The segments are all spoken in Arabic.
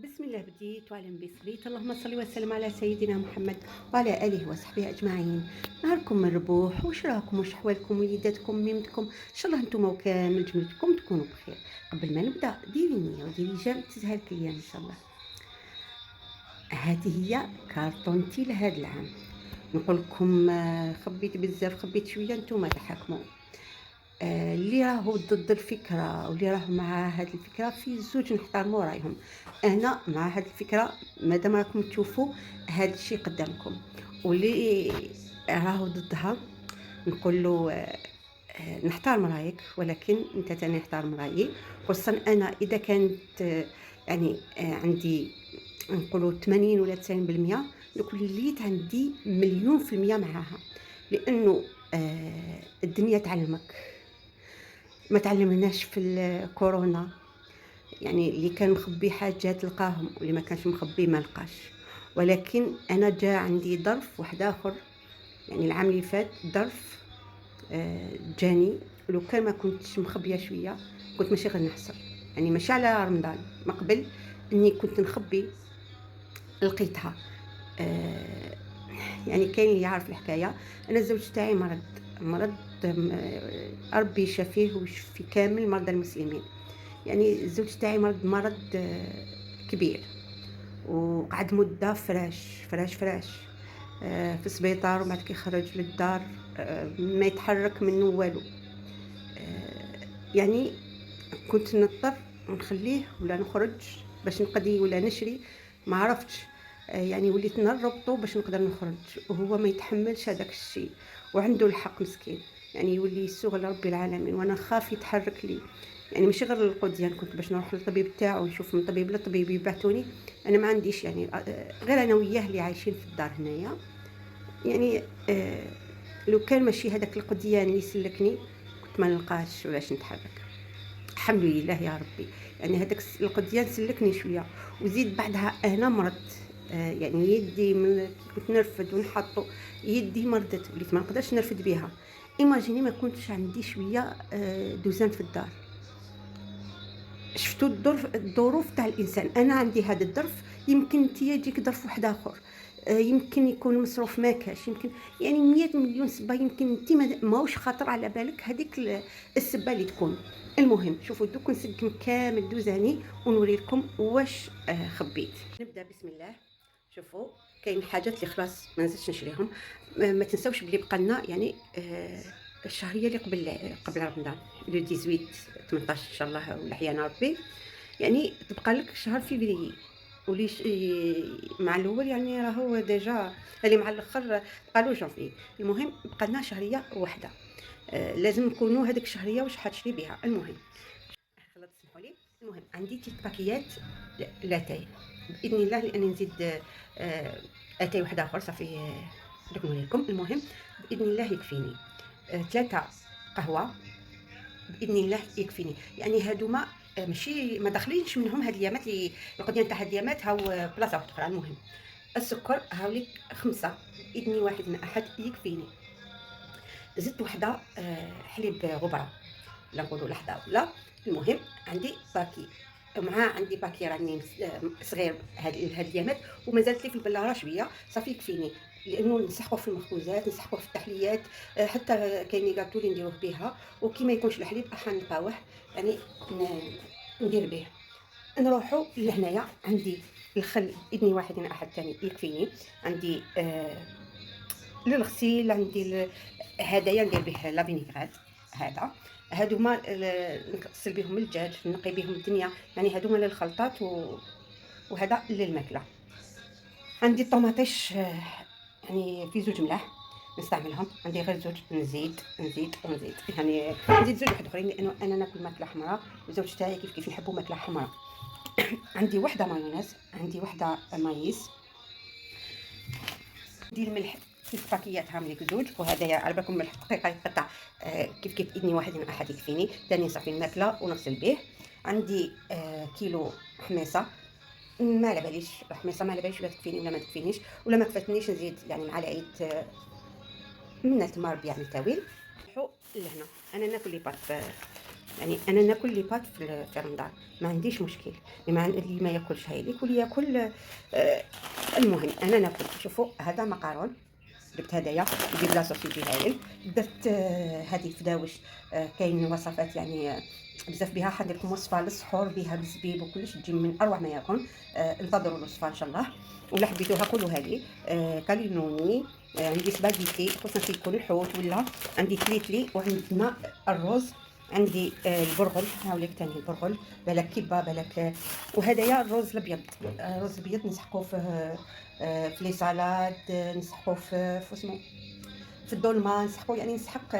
بسم الله بديت وعلى بسريت. اللهم صل وسلم على سيدنا محمد وعلى اله وصحبه اجمعين. نهاركم مربوح، واش راكم، واش حوالكم، وليداتكم، ميمتكم، ان شاء الله نتوما وكامل جملتكم تكونوا بخير. قبل ما نبدا ديري نيه وديري جام تزهر ليا ان شاء الله. هذه هي كارطونتي لهذا العام. نقول لكم خبيت بزاف خبيت شويه، نتوما تحكموا. اللي راهو ضد الفكرة واللي راهو مع هاد الفكرة في زوج نحترموا رايهم. أنا مع هاد الفكرة مادام راكم تشوفوا هاد الشيء قدامكم، واللي راهو ضدها نقول له نحترم رايك، ولكن انت تاني احترم رايي. خصوصا انا اذا كانت يعني عندي نقولوا 80 ولا 90%، دوك وليت عندي مليون في المية معاها. لانه الدنيا تعلمك، ما تعلمناش في الكورونا. يعني اللي كان مخبي حاجات لقاهم، واللي ما كانش مخبي ما لقاش. ولكن انا جا عندي ظرف واحد اخر، يعني العام اللي فات ظرف جاني. لو كان ما كنتش مخبيه شويه كنت ماشي غير نحصل. يعني ماشي على رمضان، ما قبل اني كنت نخبي لقيتها. يعني كاين اللي يعرف الحكايه. انا الزوج تاعي مرض ربي يشافيه ويشفي كامل مرضى المسلمين. يعني الزوج تاعي مرض كبير، وقعد مده فراش في السبيطار، وبعد كي خرج للدار ما يتحرك منه والو. يعني كنت نضطر نخليه ولا نخرج باش نقضي ولا نشري، ما عرفتش. يعني وليت نربطه باش نقدر نخرج، وهو ما يتحملش هذاك الشيء، وعنده الحق مسكين. يعني يولي يسوغ لرب العالمين، وانا خاف يتحرك لي. يعني ماشي غير القديان، كنت باش نروح للطبيب تاعو نشوف من طبيب لطبيب يبعثوني. انا ما عنديش يعني غير انا وياه اللي عايشين في الدار هنايا. يعني لو كان ماشي هذاك القديان اللي سلكني كنت ما نلقاش ولاش نتحرك. الحمد لله يا ربي. يعني هذاك القديان سلكني شويه، وزيد بعدها انا مرضت. يعني يدي من كنت نرفد ونحطو، يدي مرضت وليت ما نقدرش نرفد بها. ايماجيني ما كنتش عندي شويه دوزان في الدار. شفتوا الظروف تاع الانسان. انا عندي هذا الظرف، يمكن انت يجيك ظرف واحد اخر. يمكن يكون مصروف ما كاش، يمكن يعني 100 مليون سبه، يمكن انت ماوش خاطر على بالك هذيك السبه اللي تكون. المهم شوفوا دوك نسقم كامل دوزاني ونوري لكم واش خبيت. نبدا بسم الله. شوفوا كاين حاجات اللي خلاص ما نزلتش نشريهم. ما تنساوش بلي بقى لنا يعني الشهريه اللي قبل رمضان، لو 18 18 ان شاء الله ولحيانا ربي. يعني تبقى لك شهر فيفري، وليش مع الاول يعني راهو ديجا اللي مع الاخر قالوا جونفي. المهم بقى لنا شهريه واحده. لازم نكونوا هذيك الشهريه واش حتشري بها. المهم خلاص تسمحوا لي. المهم عندي تيت باكيات لاتاي باذن الله، لاني نزيد اتاي واحد اخر صافي درك نوري لكم. المهم باذن الله يكفيني 3 قهوه باذن الله يكفيني. يعني هادوما ماشي ما داخلينش منهم هاد اليامات اللي القضيه تاع هاد اليامات هاو بلاصه واحده اخرى. المهم السكر هاوليك 5 باذن واحد من احد يكفيني. زدت وحده حليب غبره، لا نقولوا لحظه ولا. المهم عندي باكي، مع عندي باكي راني صغير هاد اليامات، ومازالت لي في البلاره شويه صافي يكفيني. لانه نسحقوه في المخبوزات، نسحقوه في التحليات. حتى كاين غاتو اللي نديروه بها، وكي ما يكونش الحليب احا نلقاوه يعني ندير به. نروحوا لهنايا عندي الخل باذن واحد من احد ثاني يكفيني. عندي للغسيل عندي هدايا ندير به لا فينيغريت. هذا هادوما نغسل بهم الدجاج، نقي بهم الدنيا. يعني هادوما للخلطات وهذا للماكله. عندي الطوماطيش يعني في زوج ملاح نستعملهم. عندي غير زوج، نزيد يعني نزيد زوج واحد اخرين، لانه انا ناكل ماكله حمراء، وزوج تاعي كيف نحبوا ماكله حمراء. عندي وحده مايونيز، عندي وحده مايس. ندير الملح في الباكيات هام ليك زوج، وهذايا على بالكم ملح دقيقه يقطع كيف اذني واحد من احد يكفيني. ثاني صافي الماكله ونغسل به. عندي كيلو حميصه، ما على باليش حميصه، ما على باليش ولا تكفيني ولا ما تكفينيش، ولا ما كفتنيش نزيد يعني مع العيد من التمر يعني طويل. نروحوا لهنا. انا ناكل لي بات يعني أنا ناكل لي بات في رمضان، ما عنديش مشكل، اللي ما ياكلش هايليك واللي ياكل المهم أنا ناكل. شوفوا هذا مقارون درت هدايا ندير لاصوص يجي هايل. درت هذه فداوش، كاين وصفات يعني بزاف بها. حندير لكم وصفه للسحور بها بالزبيب وكلش تجي من اروع ما يكون. انتظروا الوصفه ان شاء الله، ولا حبيتوها قولوها لي. كالينوني، عندي سباغيتي خصوصا يكون الحوت، ولا عندي تليتلي، وعندنا الرز، عندي البرغل، هاوليك تاني البرغل، بالك كبه بالك وهدايا الرز الابيض. الرز الابيض نسحقوه في لي سالاد، نسحقوه في اسمه في الدولمه، نسحقوه يعني نسحق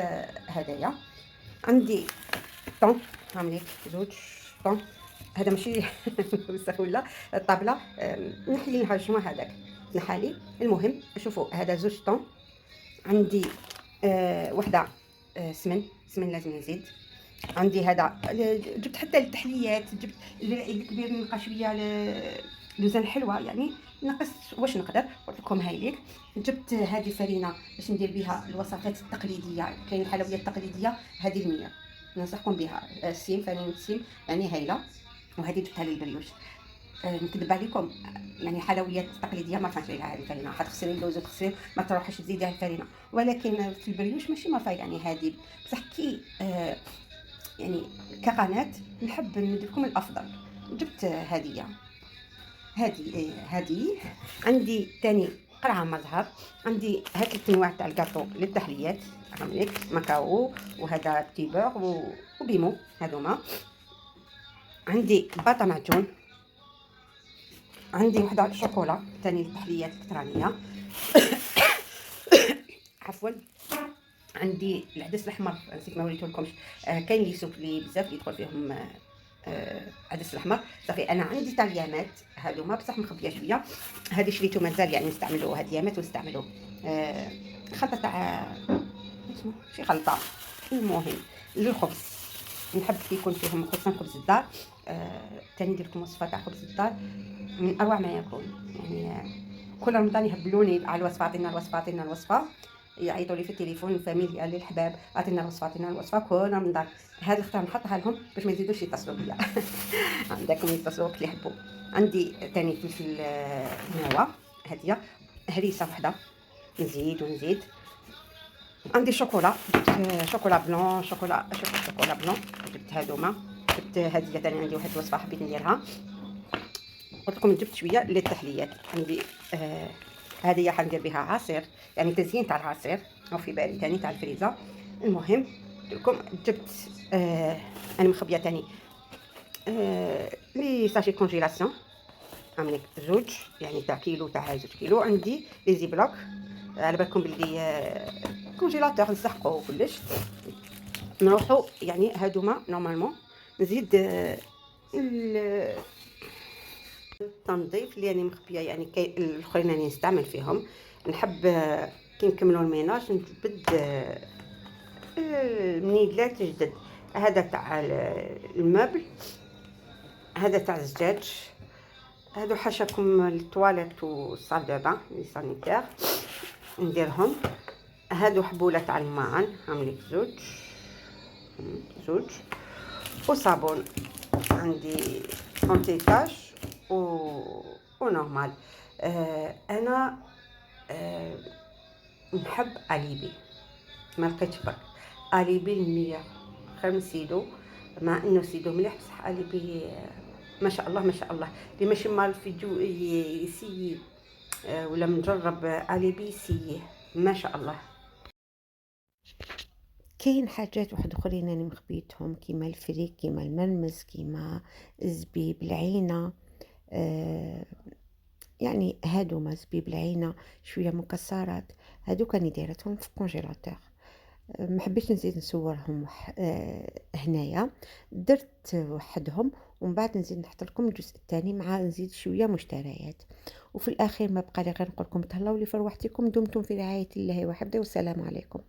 هدايا. عندي طون، هعمل زوج طون. هذا ماشي وسخ ولا الطابله، نحلي لها شنو هذاك نحالي. المهم شوفوا هذا زوج طون. عندي وحده سمن لازم نزيد. عندي هذا جبت حتى التحليات، جبت الكبير نلقى شويه لوزان حلوه يعني نقص واش نقدر. قلت لكم هاي ليك. جبت هذه فرينه باش ندير بها الوصفات التقليديه، كاين الحلويات التقليديه هذه المية ننصحكم بها. السيم، فرينه السيم يعني هايله. وهذه جبتها للبريوش. نكذب عليكم يعني حلويات تقليديه ما فهمتش عليها هذه الفرينه، حتغسلي اللوز وتغسلي ما تروحيش تزيديها الفرينه. ولكن في البريوش ماشي ما فيها يعني هذه، بصح كي يعني كقناة نحب ندير لكم الافضل. جبت هذه. عندي تاني قرعه مزهر. عندي هاد الانواع تاع الكاطو للتحليات، عاملك ماكاو وهذا تيبور وبيمو هذوما. عندي باطا معجون. عندي وحده شوكولا تاني للتحليات الالكترونيه. عفوا. عندي العدس الاحمر، نسيت ما وريتهولكمش. كاين لي سوق لي بزاف يدخل فيهم عدس الاحمر. صافي انا عندي تاع اليامات هذوما بصح مخبيه شويه. هذه شريتو مازال يعني نستعملوا هاد اليامات ونستعملوا خلطه تاع اسمه شي خلطه. المهم للخبز نحب يكون فيهم خصوصا خبز الدار. تاني ندير لكم وصفه تاع خبز الدار من اروع ما يكون يعني. كل رمضان يهبلوني على الوصفه، عطينا الوصفه عطينا الوصفه، يعيطوا لي في التليفون الفاميليا للحباب عطينا الوصفه عطينا الوصفه. كل رمضان هاد الخطره نحطها لهم باش ما يزيدوش يتصلوا بيا. عندكم يتصلوا اللي يحبوا. عندي تاني فلفل نوى هاديه هريسه وحده نزيد. عندي شوكولا، جبت شوكولا بلون، شوكولا بلون، جبت هادوما. جبت هذه تاني عندي واحد الوصفه حبيت نديرها. قلت لكم جبت شويه للتحليات. عندي هذه حندير بها عصير يعني تزيين تاع العصير، او في بالي تاني تاع الفريزر. المهم لكم جبت انا مخبيه تاني لي ساشي كونجيلاسيون، عاملك زوج يعني تاع كيلو تاع 2 كيلو. عندي لي زي بلوك على بالكم باللي كونجيلاتور نسحقوه كلش. نروحوا يعني هادوما نورمالمون نزيد التنظيف اللي راني مخبيه يعني كاين الاخرين راني نستعمل فيهم. نحب كي نكملوا الميناج نجبد المنيدلات جدد. هذا تاع المبل، هذا تاع الزجاج، هادو حاشاكم الطواليت والصال دو بان لي سانيتير نديرهم. هادو حبوله تاع الماعن عاملين زوج وصابون. عندي اونتيتاج ونورمال. انا نحب اليبي، ما لقيتش برك اليبي المية خير من سيدو، مع انه سيدو مليح بصح اليبي ما شاء الله ما شاء الله. اللي ماشي مال فيديو يسي ولا مجرب اليبي سيه ما شاء الله. كاين حاجات واحد اخرين انا مخبيتهم كيما الفريك كيما الملمس كيما الزبيب العينه. يعني هادو زبيب العينه شويه مكسرات، هادو كاني دايرتهم في الكونجيلاتور. ما حبيتش نزيد نصورهم هنايا، درت وحدهم ومن بعد نزيد نحط لكم الجزء الثاني مع نزيد شويه مشتريات. وفي الاخير ما بقى لي غير نقول لكم تهلاو لي في رواحتكم، دمتم في رعايه الله وحفظه، والسلام عليكم.